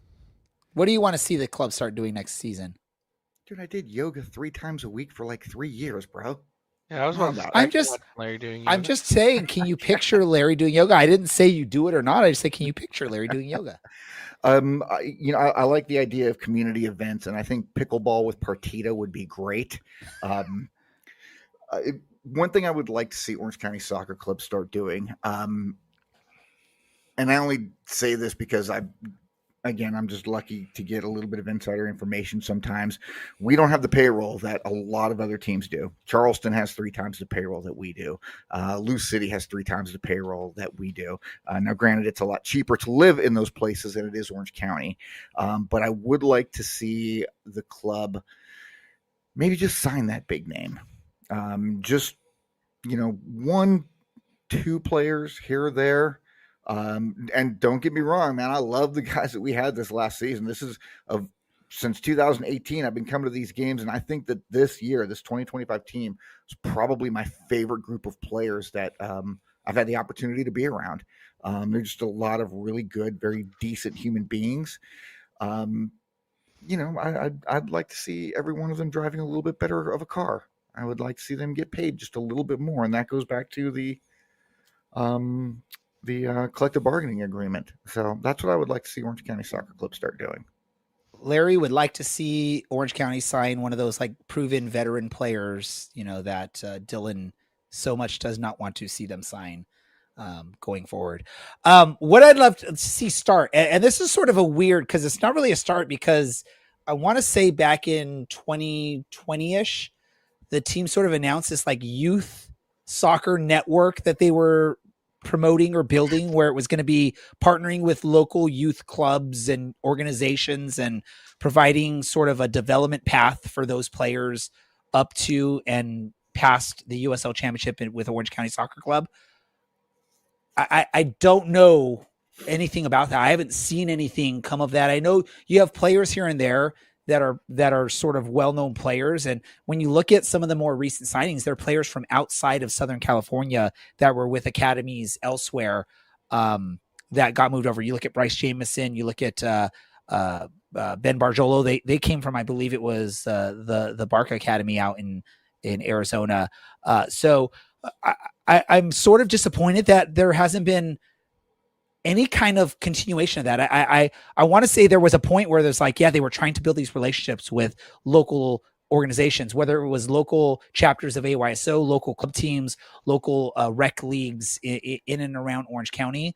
what do you want to see the club start doing next season? Dude, I did yoga 3 times a week for like 3 years, bro. Yeah, I was about to Larry doing yoga. I'm just saying, can you picture Larry doing yoga? I didn't say you do it or not. I just said, can you picture Larry doing yoga? I like the idea of community events, and I think pickleball with Partita would be great. One thing I would like to see Orange County Soccer Club start doing, and I only say this because again, I'm just lucky to get a little bit of insider information sometimes. We don't have the payroll that a lot of other teams do. Charleston has 3 times the payroll that we do. Lou City has 3 times the payroll that we do. Now, granted, it's a lot cheaper to live in those places than it is Orange County. But I would like to see the club maybe just sign that big name. Just, 1, 2 players here or there. And don't get me wrong, man, I love the guys that we had this last season. This is since 2018, I've been coming to these games, and I think that this year, this 2025 team is probably my favorite group of players that I've had the opportunity to be around. They're just a lot of really good, very decent human beings. I'd like to see every one of them driving a little bit better of a car. I would like to see them get paid just a little bit more, and that goes back to the collective bargaining agreement. So that's what I would like to see Orange County Soccer Club start doing. Larry would like to see Orange County sign one of those like proven veteran players, that Dylan so much does not want to see them sign going forward. What I'd love to see start, and this is sort of a weird, because it's not really a start, because I want to say back in 2020-ish, the team sort of announced this like youth soccer network that they were promoting or building, where it was going to be partnering with local youth clubs and organizations and providing sort of a development path for those players up to and past the USL Championship with Orange County Soccer Club. I don't know anything about that. I haven't seen anything come of that. I know you have players here and there that are sort of well-known players. And when you look at some of the more recent signings, they're players from outside of Southern California that were with academies elsewhere that got moved over. You look at Bryce Jameson, you look at Ben Barjolo. They came from, I believe it was the Barca Academy out in Arizona. So I'm sort of disappointed that there hasn't been any kind of continuation of that. I want to say there was a point where there's like, they were trying to build these relationships with local organizations, whether it was local chapters of AYSO, local club teams, local rec leagues in and around Orange County.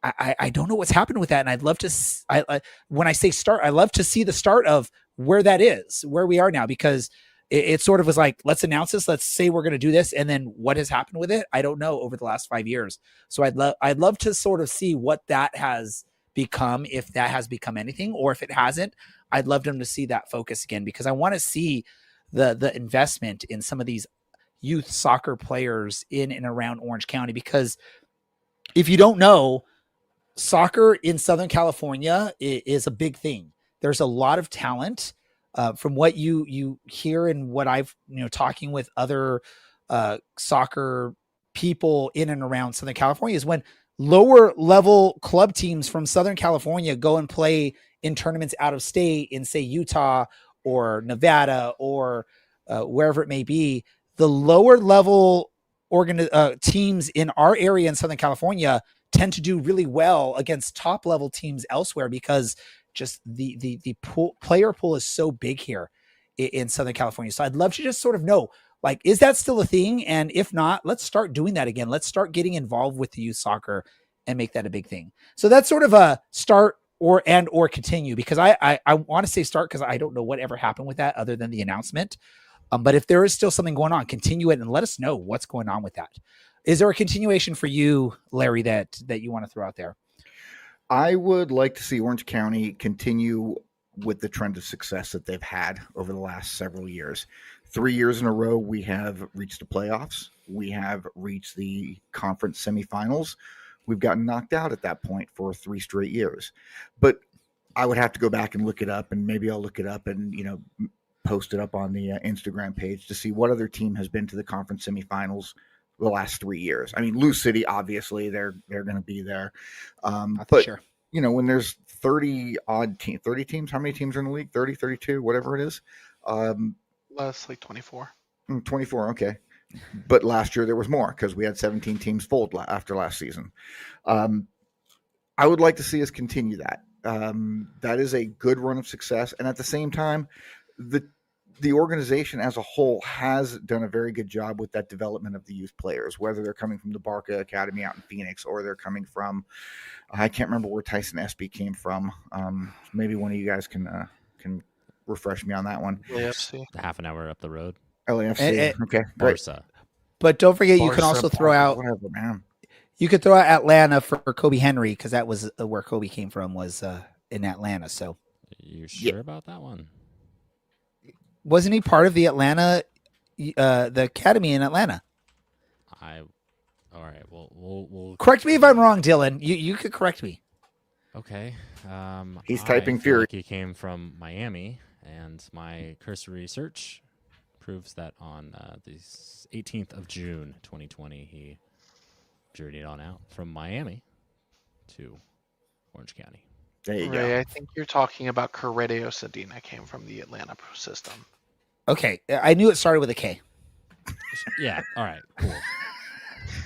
I don't know what's happened with that. And I'd love to, when I say start, I love to see the start of where that is, where we are now, because it sort of was like, let's announce this. Let's say we're going to do this. And then what has happened with it? I don't know over the last 5 years. So I'd love to sort of see what that has become, if that has become anything, or if it hasn't. I'd love them to see that focus again, because I want to see the investment in some of these youth soccer players in and around Orange County. Because if you don't know, soccer in Southern California is a big thing. There's a lot of talent. From what you hear and what I've talking with other soccer people in and around Southern California, is when lower level club teams from Southern California go and play in tournaments out of state in, say, Utah or Nevada or wherever it may be, the lower level teams in our area in Southern California tend to do really well against top level teams elsewhere, because just the player pool is so big here in Southern California. So I'd love to just sort of know, like, is that still a thing? And if not, let's start doing that again. Let's start getting involved with the youth soccer and make that a big thing. So that's sort of a start or continue, because I want to say start, because I don't know whatever happened with that other than the announcement. But if there is still something going on, continue it and let us know what's going on with that. Is there a continuation for you, Larry, that you want to throw out there? I would like to see Orange County continue with the trend of success that they've had over the last several years. 3 years in a row, we have reached the playoffs. We have reached the conference semifinals. We've gotten knocked out at that point for 3 straight years. But I would have to go back and look it up, and maybe I'll look it up and, post it up on the Instagram page to see what other team has been to the conference semifinals the last 3 years. I mean, Lou City, obviously, they're going to be there. But sure. When there's 30 teams, how many teams are in the league? 30, 32, whatever it is. Less, like 24. 24, okay. But last year there was more, because we had 17 teams fold after last season. I would like to see us continue that. That is a good run of success. And at the same time, the organization as a whole has done a very good job with that development of the youth players, whether they're coming from the Barca Academy out in Phoenix or they're coming from, I can't remember where Tyson Espy came from. Maybe one of you guys can refresh me on that one. LAFC. Half an hour up the road. LAFC. Okay, great. Barca. But don't forget, you can Barca, also throw out. Whatever, man. You could throw out Atlanta for Kobe Henry because that was where Kobe came from, was in Atlanta. So You sure about that one? wasn't he part of the Atlanta, the academy in Atlanta? All right. We'll Correct me if I'm wrong, Dylan. You could correct me. Okay. He's I typing feel Fury. like he came from Miami, and my cursory search proves that on the 18th of June, 2020, he journeyed on out from Miami to Orange County. There you Ray, go. I think you're talking about Corredio Sedina came from the Atlanta system. Okay, I knew it started with a K. Yeah. All right. Cool.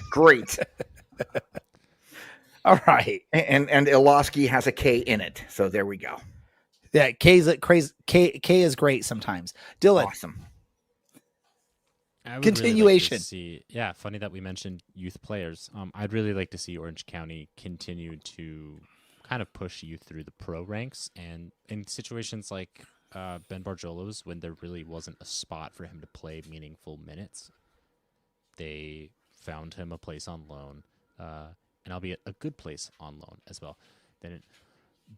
Great. All right, And Iloski has a K in it. So there we go. yeah, K is great sometimes. Dylan, Awesome. I would Continuation. Really like to see, yeah, funny that we mentioned youth players. I'd really like to see Orange County continue to kind of push youth through the pro ranks, and in situations like Ben Barjolo's, when there really wasn't a spot for him to play meaningful minutes, they found him a place on loan, and albeit a good place on loan as well. Then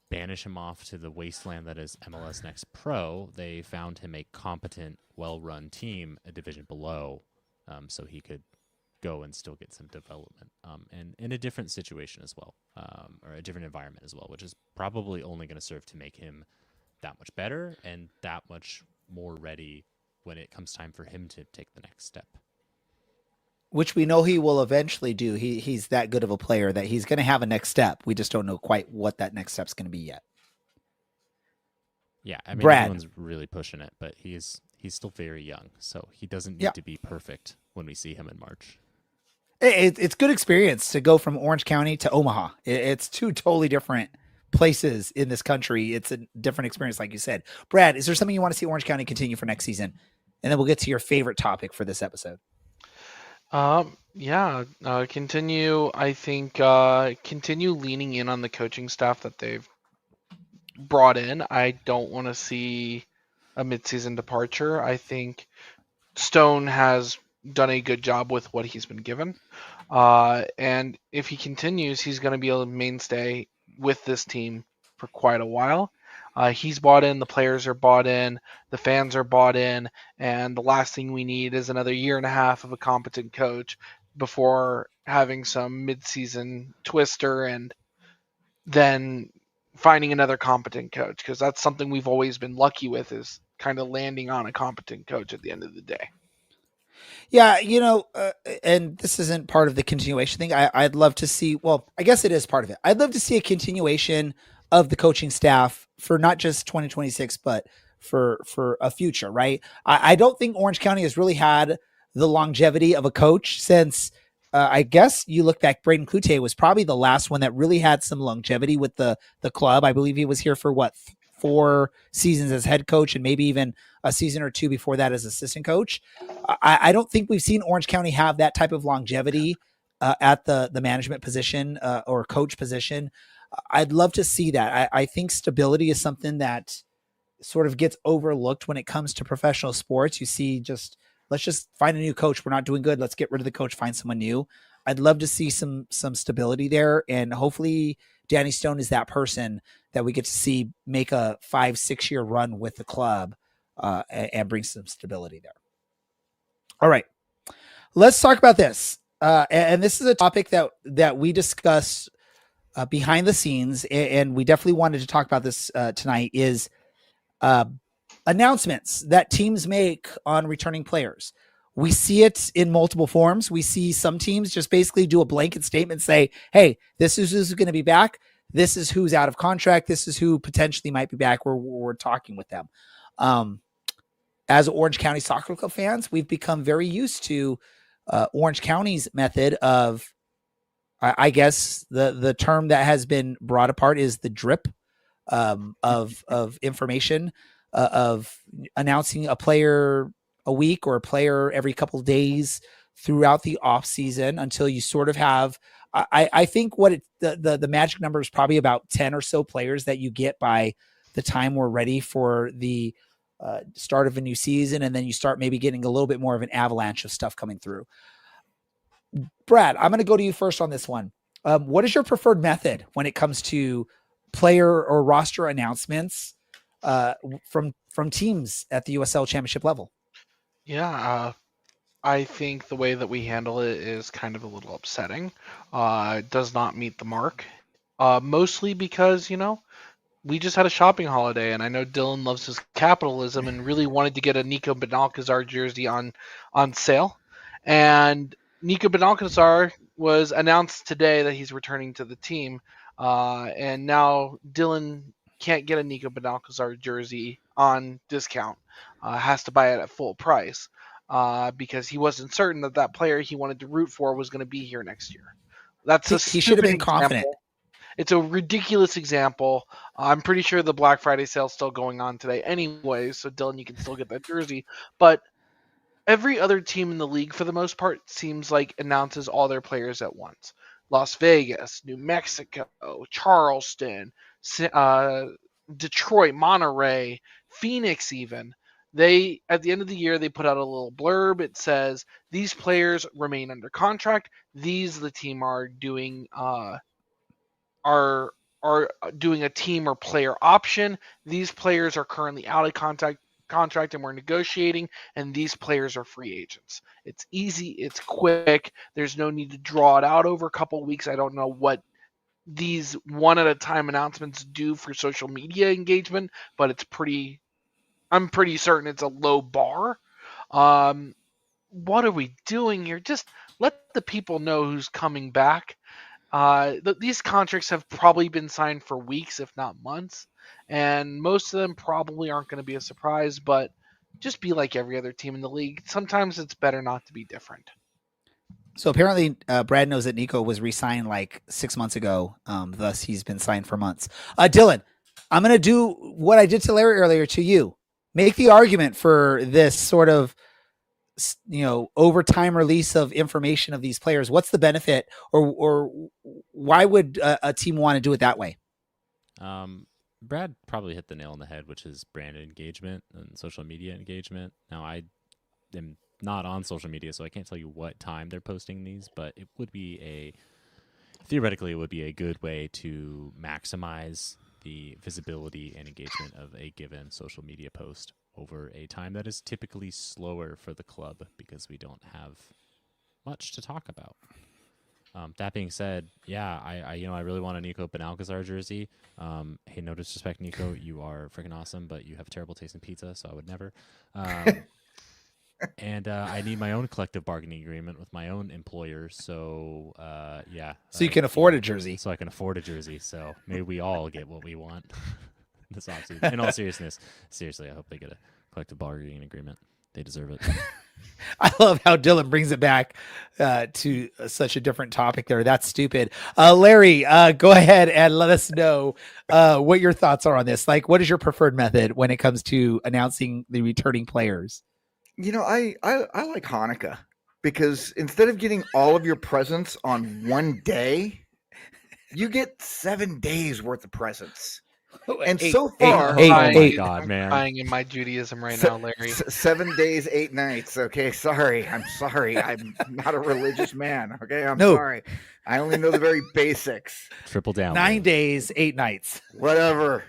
banish him off to the wasteland that is MLS Next Pro. They found him a competent, well-run team a division below, so he could go and still get some development, and in a different situation as well, or a different environment as well, which is probably only going to serve to make him that much better and that much more ready when it comes time for him to take the next step. which we know he will eventually do. He's that good of a player that he's going to have a next step. We just don't know quite what that next step's going to be yet. Yeah, I mean, Brad. everyone's really pushing it, but he's still very young, so he doesn't need to be perfect when we see him in March. It's good experience to go from Orange County to Omaha. It's two totally different places in this country. It's a different experience, like you said. Brad, is there something you want to see Orange County continue for next season? And then we'll get to your favorite topic for this episode. Continue. I think continue leaning in on the coaching staff that they've brought in. I don't want to see a midseason departure. I think Stone has done a good job with what he's been given, and if he continues, he's going to be a mainstay with this team for quite a while. He's bought in, the players are bought in, the fans are bought in, and the last thing we need is another year and a half of a competent coach before having some mid-season twister and then finding another competent coach, because that's something we've always been lucky with, is kind of landing on a competent coach at the end of the day. Yeah, and this isn't part of the continuation thing. I'd love to see, well, I guess it is part of it. I'd love to see a continuation of the coaching staff for not just 2026, but for a future, right? I don't think Orange County has really had the longevity of a coach since, I guess you look back, Braden Cloutier was probably the last one that really had some longevity with the club. I believe he was here for 4 seasons as head coach and maybe even a season or 2 before that as assistant coach. I don't think we've seen Orange County have that type of longevity at the management position or coach position. I'd love to see that. I think stability is something that sort of gets overlooked when it comes to professional sports. You see, let's just find a new coach. We're not doing good. Let's get rid of the coach, find someone new. I'd love to see some stability there, and hopefully Danny Stone is that person that we get to see make a 5-6 year run with the club and bring some stability there. All right, let's talk about this. And this is a topic that we discuss behind the scenes, and we definitely wanted to talk about this tonight, is announcements that teams make on returning players. We see it in multiple forms. We see some teams just basically do a blanket statement, say, hey, this is who's going to be back. This is who's out of contract. This is who potentially might be back. We're talking with them. As Orange County Soccer Club fans, we've become very used to Orange County's method of, I guess the term that has been brought apart is the drip of information. of announcing a player a week or a player every couple of days throughout the off season until you sort of have. I think what the magic number is probably about 10 or so players that you get by the time we're ready for the start of a new season, and then you start maybe getting a little bit more of an avalanche of stuff coming through. Brad, I'm going to go to you first on this one. What is your preferred method when it comes to player or roster announcements from teams at the USL Championship level? Yeah, I think the way that we handle it is kind of a little upsetting. It does not meet the mark. Mostly because, we just had a shopping holiday, and I know Dylan loves his capitalism and really wanted to get a Nico Benalcazar jersey on sale. And Nico Benalcazar was announced today that he's returning to the team, and now Dylan can't get a Nico Benalcazar jersey on discount. Has to buy it at full price because he wasn't certain that that player he wanted to root for was going to be here next year. That's He should have been confident. It's a ridiculous example. I'm pretty sure the Black Friday sale's still going on today anyway, so Dylan, you can still get that jersey. But every other team in the league, for the most part, seems like announces all their players at once. Las Vegas, New Mexico, Charleston, Detroit, Monterey, Phoenix even. They, at the end of the year, they put out a little blurb. It says, these players remain under contract. These, the team, are doing doing a team or player option. These players are currently out of contract and we're negotiating, and these players are free agents. It's easy, it's quick. There's no need to draw it out over a couple weeks. I don't know what these one at a time announcements do for social media engagement, but I'm pretty certain it's a low bar. What are we doing here? Just let the people know who's coming back. These contracts have probably been signed for weeks, if not months, and most of them probably aren't going to be a surprise, but just be like every other team in the league. Sometimes it's better not to be different. So apparently, Brad knows that Nico was re-signed like 6 months ago. Thus, he's been signed for months. Dylan, I'm going to do what I did to Larry earlier to you. Make the argument for this sort of, overtime release of information of these players. What's the benefit, or why would a team want to do it that way? Brad probably hit the nail on the head, which is brand engagement and social media engagement. Now, I am not on social media, so I can't tell you what time they're posting these, but it would be theoretically, it would be a good way to maximize the visibility and engagement of a given social media post over a time that is typically slower for the club because we don't have much to talk about. That being said, yeah, I really want a Nico Benalcazar jersey. Hey, no disrespect, Nico, you are freaking awesome, but you have terrible taste in pizza, so I would never. And I need my own collective bargaining agreement with my own employer. So, yeah. So you can afford a jersey. So I can afford a jersey. So maybe we all get what we want this offseason. In all seriousness, seriously, I hope they get a collective bargaining agreement. They deserve it. I love how Dylan brings it back to such a different topic there. That's stupid. Larry, go ahead and let us know what your thoughts are on this. Like, what is your preferred method when it comes to announcing the returning players? I like Hanukkah because instead of getting all of your presents on one day, you get 7 days worth of presents. And so far, oh my God, man, I'm crying in my Judaism right now, Larry. 7 days, 8 nights. Okay, sorry. I'm sorry. I'm not a religious man. Okay, I'm No. sorry. I only know the very basics. Triple down. 9 days, 8 nights. Whatever.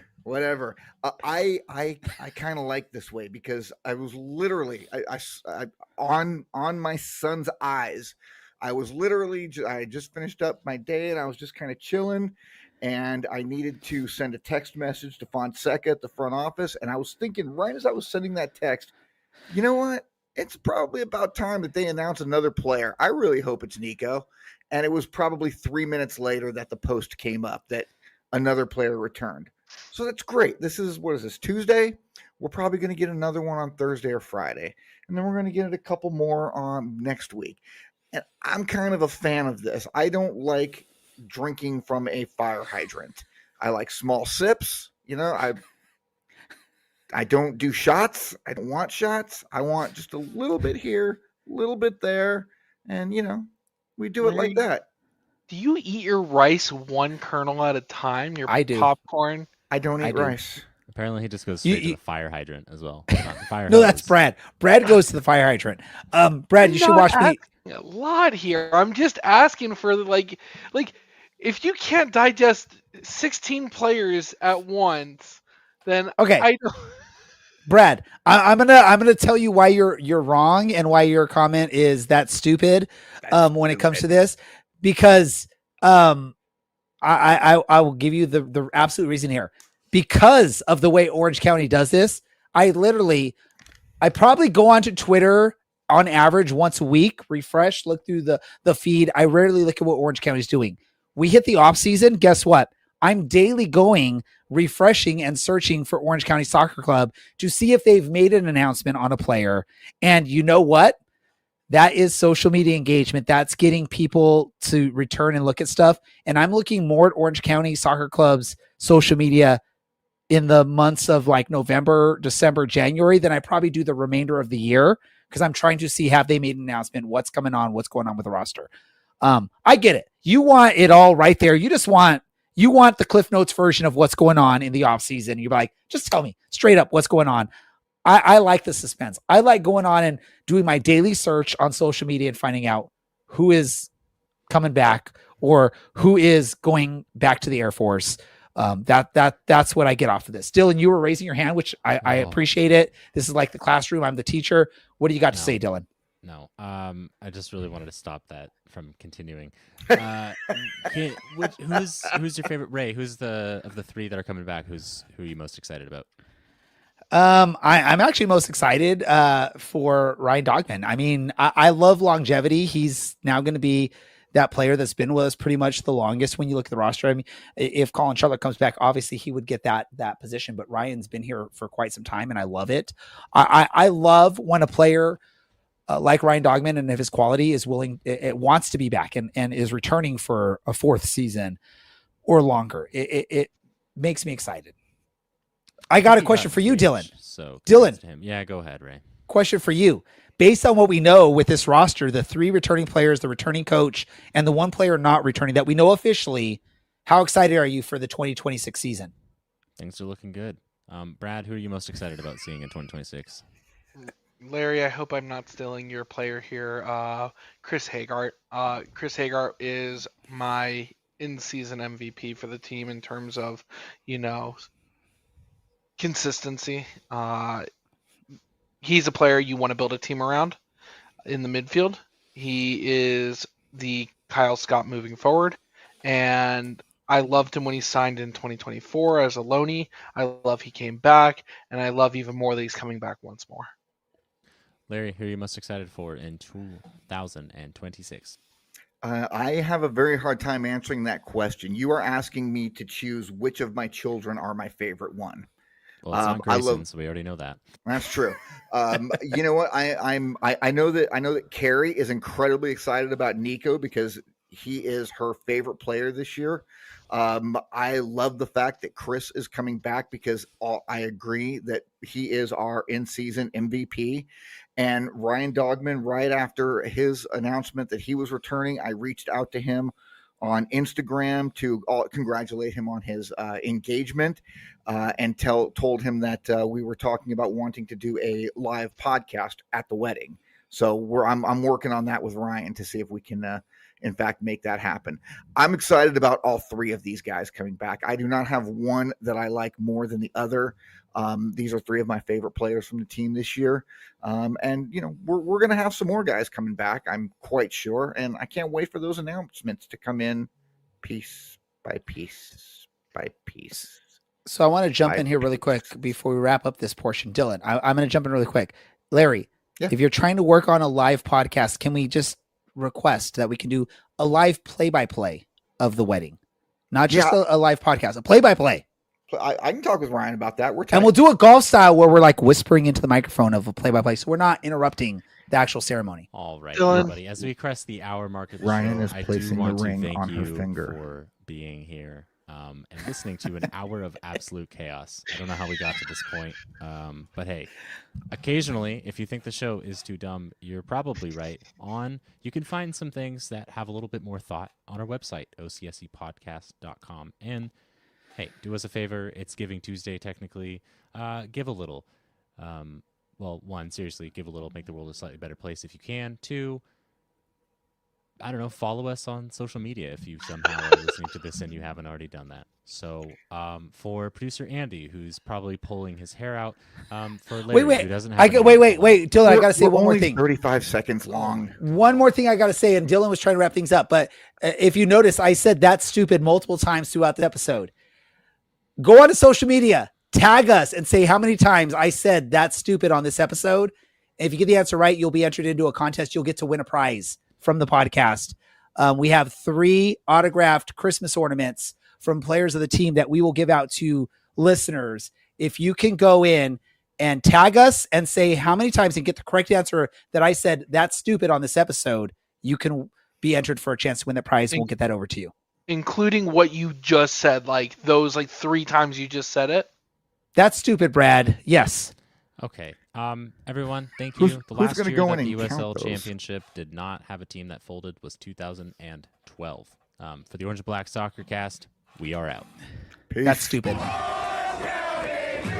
I kind of like this way because I was literally I on my son's eyes. I was literally I just finished up my day and I was just kind of chilling. And I needed to send a text message to Fonseca at the front office. And I was thinking right as I was sending that text, you know what? It's probably about time that they announce another player. I really hope it's Nico. And it was probably 3 minutes later that the post came up that another player returned. So that's great. What is this, Tuesday? We're probably going to get another one on Thursday or Friday. And then we're going to get a couple more on next week. And I'm kind of a fan of this. I don't like drinking from a fire hydrant. I like small sips. I don't do shots. I don't want shots. I want just a little bit here, a little bit there, and we do it like that. Do you eat your rice one kernel at a time? Your I do. popcorn? I don't I eat do. rice. Apparently, he just goes straight to the fire hydrant as well. Not the fire No, hose. that's Brad. Brad goes to the fire hydrant. Brad, you should watch me. A lot here. I'm just asking for like if you can't digest 16 players at once, then Okay. I don't. Brad, I'm gonna tell you why you're wrong and why your comment is that stupid. When it comes to this, because I will give you the absolute reason here. Because of the way Orange County does this, I probably go onto Twitter on average once a week, refresh, look through the feed. I rarely look at what Orange County is doing. We hit the off season. Guess what? I'm daily going, refreshing and searching for Orange County Soccer Club to see if they've made an announcement on a player. And you know what? That is social media engagement. That's getting people to return and look at stuff. And I'm looking more at Orange County Soccer Club's social media in the months of like November, December, January than I probably do the remainder of the year, because I'm trying to see, have they made an announcement, what's coming on, what's going on with the roster. I get it. You want it all right there. You want the Cliff Notes version of what's going on in the off season. You're like, just tell me straight up what's going on. I like the suspense. I like going on and doing my daily search on social media and finding out who is coming back or who is going back to the Air Force. That's what I get off of this. Dylan, you were raising your hand, which I appreciate it. This is like the classroom. I'm the teacher. What do you got to say, Dylan? No, I just really wanted to stop that from continuing. Who's your favorite, Ray? Who's of the three that are coming back? Who are you most excited about? I'm actually most excited for Ryan Dogman. I mean, I love longevity. He's now going to be that player that's been with us pretty much the longest when you look at the roster. I mean, if Colin Charlotte comes back, obviously he would get that position, but Ryan's been here for quite some time and I love it. I love when a player like Ryan Dogman and of his quality is willing, it wants to be back and is returning for a fourth season or longer. It makes me excited. I got a question for you, Dylan. So Dylan. Yeah, go ahead, Ray. Question for you. Based on what we know with this roster, the 3 returning players, the returning coach, and the 1 player not returning that we know officially, how excited are you for the 2026 season? Things are looking good. Brad, who are you most excited about seeing in 2026? Larry, I hope I'm not stealing your player here. Chris Hagart. Chris Hagart is my in-season MVP for the team in terms of, consistency. He's a player you want to build a team around in the midfield. He is the Kyle Scott moving forward, and I loved him when he signed in 2024 as a loanee. I love he came back, and I love even more that he's coming back once more. Larry, who are you most excited for in 2026? I have a very hard time answering that question. You are asking me to choose which of my children are my favorite one. Well, it's not Grayson, so we already know that. That's true. You know what? I know that Carrie is incredibly excited about Nico because he is her favorite player this year. I love the fact that Chris is coming back because I agree that he is our in-season MVP. And Ryan Dogman, right after his announcement that he was returning, I reached out to him on Instagram to congratulate him on his engagement and told him that we were talking about wanting to do a live podcast at the wedding. So I'm working on that with Ryan to see if we can in fact make that happen. I'm excited about all 3 of these guys coming back. I do not have one that I like more than the other. These are 3 of my favorite players from the team this year. And we're going to have some more guys coming back, I'm quite sure. And I can't wait for those announcements to come in piece by piece by piece. So I want to jump in here really quick before we wrap up this portion. Dylan, I'm going to jump in really quick. Larry, if you're trying to work on a live podcast, can we just request that we can do a live play-by-play of the wedding? Not just a live podcast, a play-by-play. I can talk with Ryan about that. And we'll do a golf style where we're like whispering into the microphone of a play-by-play, so we're not interrupting the actual ceremony. All right, Dylan. everybody. As we crest the hour mark of the Ryan show, is I placing do want the ring to thank on her you finger for being here and listening to an hour of absolute chaos. I don't know how we got to this point, but hey, occasionally, if you think the show is too dumb, you're probably right. You can find some things that have a little bit more thought on our website, ocsepodcast.com. And hey, do us a favor. It's Giving Tuesday, technically. Give a little. Well, one, seriously, give a little. Make the world a slightly better place if you can. Two, I don't know, follow us on social media if you somehow are listening to this and you haven't already done that. So for producer Andy, who's probably pulling his hair out, for Larry, who doesn't have wait, Dylan, I got to say one more only thing. 35 seconds long. One more thing I got to say, and Dylan was trying to wrap things up, but if you notice, I said that's stupid multiple times throughout the episode. Go on to social media, tag us, and say how many times I said that's stupid on this episode. And if you get the answer right, you'll be entered into a contest. You'll get to win a prize from the podcast. We have 3 autographed Christmas ornaments from players of the team that we will give out to listeners. If you can go in and tag us and say how many times and get the correct answer that I said that's stupid on this episode, you can be entered for a chance to win that prize. We'll get that over to you. Including what you just said, like those 3 times you just said it. That's stupid, Brad. Yes. Okay. Everyone, thank you. The last gonna year go that in the and USL count those? Championship did not have a team that folded was 2012. For the Orange and Black Soccer Cast, we are out. Peace. That's stupid. County,